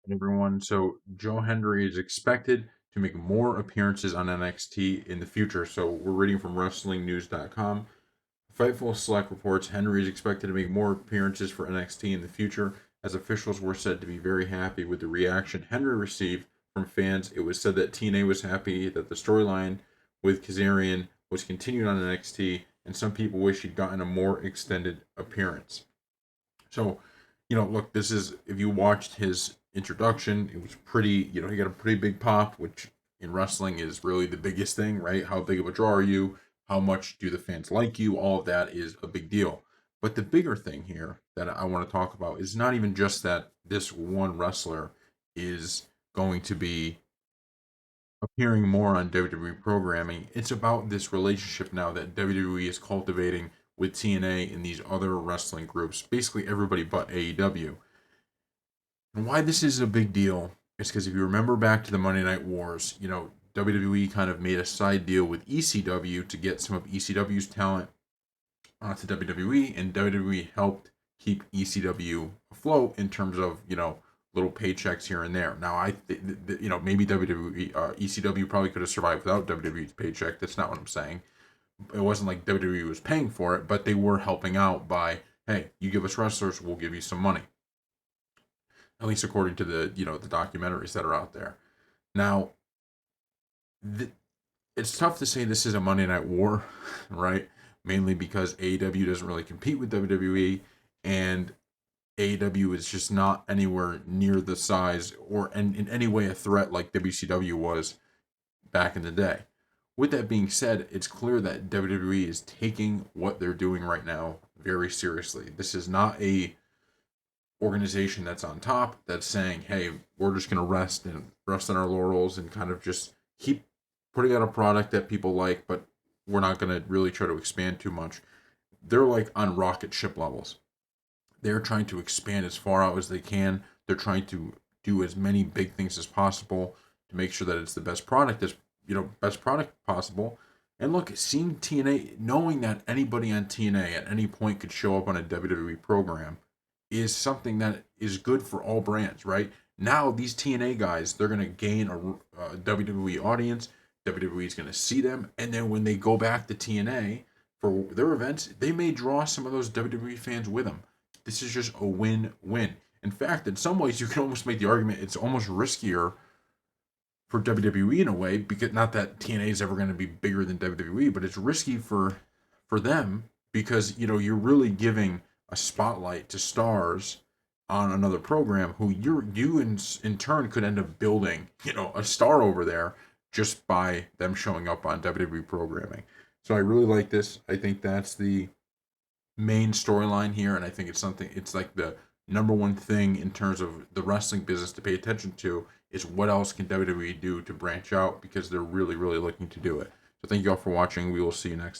Everyone. So Joe Hendry is expected to make more appearances on NXT in the future. So we're reading from WrestlingNews.com. Fightful Select reports Henry is expected to make more appearances for NXT in the future, as officials were said to be very happy with the reaction Henry received from fans. It was said that TNA was happy that the storyline with Kazarian was continued on NXT, and some people wish he'd gotten a more extended appearance. So, look, this is if you watched his introduction, it was pretty. He got a pretty big pop, which in wrestling is really the biggest thing, right? How big of a draw are you? How much do the fans like you? All of that is a big deal. But the bigger thing here that I want to talk about is not even just that this one wrestler is going to be appearing more on WWE programming. It's about this relationship now that WWE is cultivating with TNA and these other wrestling groups, basically everybody but AEW. And why this is a big deal is because if you remember back to the Monday Night Wars, WWE kind of made a side deal with ECW to get some of ECW's talent to WWE, and WWE helped keep ECW afloat in terms of little paychecks here and there. Now maybe WWE ECW probably could have survived without WWE's paycheck. That's not what I'm saying. It wasn't like WWE was paying for it, but they were helping out by, hey, you give us wrestlers, we'll give you some money. At least according to the documentaries that are out there. Now, it's tough to say this is a Monday Night War, right? Mainly because AEW doesn't really compete with WWE, and AEW is just not anywhere near the size or in any way a threat like WCW was back in the day. With that being said, it's clear that WWE is taking what they're doing right now very seriously. This is not a organization that's on top that's saying, "Hey, we're just going to rest on our laurels and kind of just keep putting out a product that people like, but we're not going to really try to expand too much." They're like on rocket ship levels. They're trying to expand as far out as they can. They're trying to do as many big things as possible to make sure that it's the best product possible. And look, seeing TNA, knowing that anybody on TNA at any point could show up on a WWE program is something that is good for all brands, right? Now these TNA guys, they're gonna gain a WWE audience. WWE is gonna see them, and then when they go back to TNA for their events, they may draw some of those WWE fans with them. This is just a win-win. In fact, in some ways, you can almost make the argument it's almost riskier for WWE in a way, because not that TNA is ever going to be bigger than WWE, but it's risky for them because you're really giving a spotlight to stars on another program who you in turn could end up building a star over there just by them showing up on WWE programming. So I really like this. I think that's the main storyline here, and I think it's like the number one thing in terms of the wrestling business to pay attention to is what else can WWE do to branch out because they're really, really looking to do it. So thank you all for watching. We will see you next time.